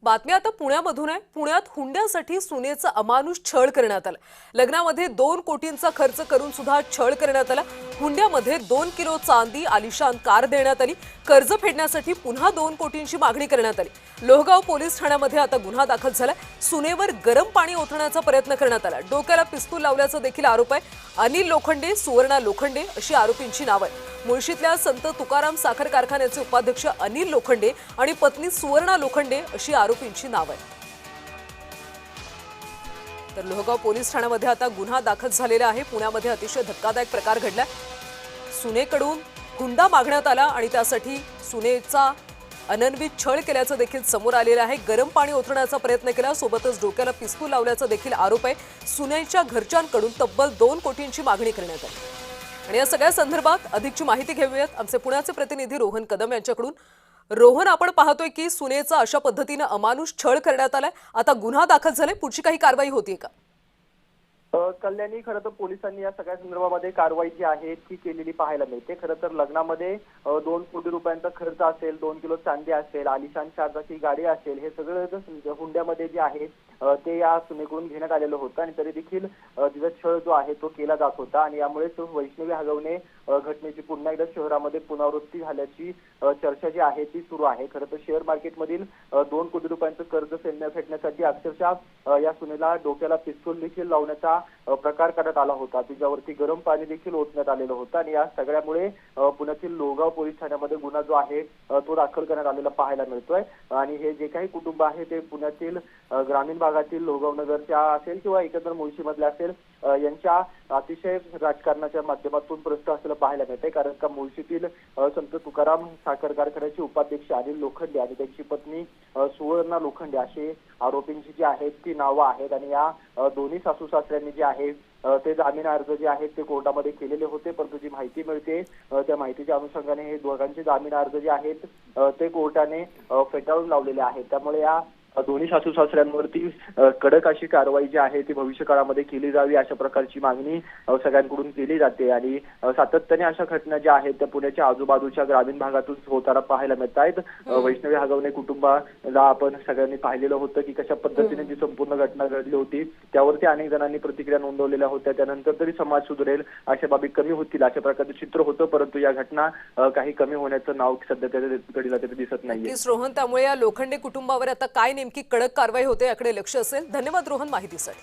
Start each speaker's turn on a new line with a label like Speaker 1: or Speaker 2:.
Speaker 1: बातमी आता पुण्यामधून आहे। पुण्यात हुंड्यासाठी सुनेचा अमानुष छळ करण्यात आला। लग्नामध्ये 2 कोटींचा खर्च करून सुद्धा छळ करण्यात आला। हुंड्यामध्ये 2 किलो चांदी, आलिशान कार देण्यात आली। कर्ज फेडण्यासाठी पुन्हा 2 कोटींची मागणी करण्यात आली। लोहगाव पोलीस ठाण्यामध्ये आता गुन्हा दाखल झाला। सुनेवर गरम पाणी ओतण्याचा प्रयत्न करण्यात आला। डोक्याला पिस्तूल लावल्याचा देखील आरोप आहे। अनिल लोखंडे, सुवर्णा लोखंडे अशी आरोपींची नाव आहे। मुळशीतल्या संत तुकाराम साखर कारखान्याचे उपाध्यक्ष अनिल लोखंडे आणि पत्नी सुवर्णा लोखंडे अशी आरोपींची नाव आहे। तर लोहगाव पोलीस ठाण्यामध्ये आता गुन्हा दाखल झालेला आहे। पुण्यामध्ये अतिशय धक्कादायक प्रकार घडलाय। सुनेकडून हुंडा मागण्यात आला आणि त्यासाठी सुनेचा अनन्वित छळ केल्याचं देखील समोर आलेलं आहे। गरम पाणी ओतण्याचा प्रयत्न केला, सोबतच डोक्याला पिस्तूल लावल्याचा देखील आरोप आहे। सुनेच्या घरच्यांकडून तब्बल 2 कोटींची मागणी करण्यात आली। आणि या सगळ्या संदर्भात अधिकची माहिती घेऊयात आमचे पुण्याचे प्रतिनिधी रोहन कदम यांच्याकडून। रोहन, आपण पाहतोय की सुनेचा अशा पद्धतीने अमानुष छळ करण्यात आलाय। आता गुन्हा दाखल झालाय, पुढची काही कारवाई होतीये का?
Speaker 2: कल्याणी, खरं तर पोलिसांनी या सगळ्या संदर्भामध्ये कारवाई जी आहे ती केलेली पाहायला मिळते। खरं तर लग्नामध्ये 2 कोटी रुपयांचा खर्च असेल, 2 किलो चांदी असेल, आलिशान 4 चाकी गाडी असेल, हे सगळं हुंड्यामध्ये जे आहे ते या सुनेकडून घेण्यात आलेलं होतं आणि तरी देखील तिचा छळ जो आहे तो केला जात होता आणि यामुळेच वैष्णवी हगवणे घटनेची पुन्हा एकदा शहरामध्ये पुनरावृत्ती झाल्याची चर्चा जी आहे ती सुरू आहे। खरं तर शेअर मार्केटमधील 2 कोटी रुपयांचं कर्ज फेडण्यासाठी अक्षरशः या सुनेला डोक्याला पिस्तूल देखील लावण्याचा प्रकार करण्यात आला होता। तिच्यावरती गरम पाणी देखील ओतण्यात आलेलं होतं आणि या सगळ्यामुळे पुण्यातील लोहगाव पोलीस ठाण्यामध्ये गुन्हा जो आहे तो दाखल करण्यात आलेला पाहायला मिळतोय। आणि हे जे काही कुटुंब आहे ते पुण्यातील ग्रामीण भागातील लोहगाव नगरच्या असेल किंवा एकंदर मुळशीमधले असेल यांच्या अतिशय राजकारणाच्या माध्यमातून प्रस्त असलेलं पाहायला मिळतंय। कारण का मुळशीतील संत तुकाराम साखर कारखान्याचे उपाध्यक्ष अनिल लोखंडे आणि त्यांची पत्नी सुवर्णा लोखंडे अशी आरोपींची जी आहेत ती नावं आहेत आणि या दोन्ही सासू सासऱ्यांनी जे आहे ते जामीन अर्ज जे आहेत ते कोर्टामध्ये केलेले होते, परंतु जी माहिती मिळते त्या माहितीच्या अनुषंगाने हे दोघांचे जामीन अर्ज जे आहेत ते कोर्टाने फेटाळून लावलेले आहेत। त्यामुळे या दोन्ही सासू सासऱ्यांवरती कडक अशी कारवाई जी आहे ती भविष्य काळामध्ये केली जावी अशा प्रकारची मागणी सगळ्यांकडून केली जाते। आणि सातत्याने अशा घटना ज्या आहेत त्या पुण्याच्या आजूबाजूच्या ग्रामीण भागातून होताना पाहायला मिळत आहेत। वैष्णवी हगवणे कुटुंबाला आपण सगळ्यांनी पाहिलेलं होतं की कशा पद्धतीने जी संपूर्ण घटना घडली होती, त्यावरती अनेक जणांनी प्रतिक्रिया नोंदवलेल्या होत्या। त्यानंतर तरी समाज सुधरेल, अशा बाबी कमी होतील अशा प्रकारचं चित्र होतं, परंतु या घटना काही कमी होण्याचं नाव सध्या त्याच्या घडीला तरी दिसत नाहीये।
Speaker 1: रोहन, त्यामुळे या लोखंडे कुटुंबावर आता काय नेमकी कडक कारवाई होते याकडे लक्ष असेल। धन्यवाद रोहन माहितीसाठी।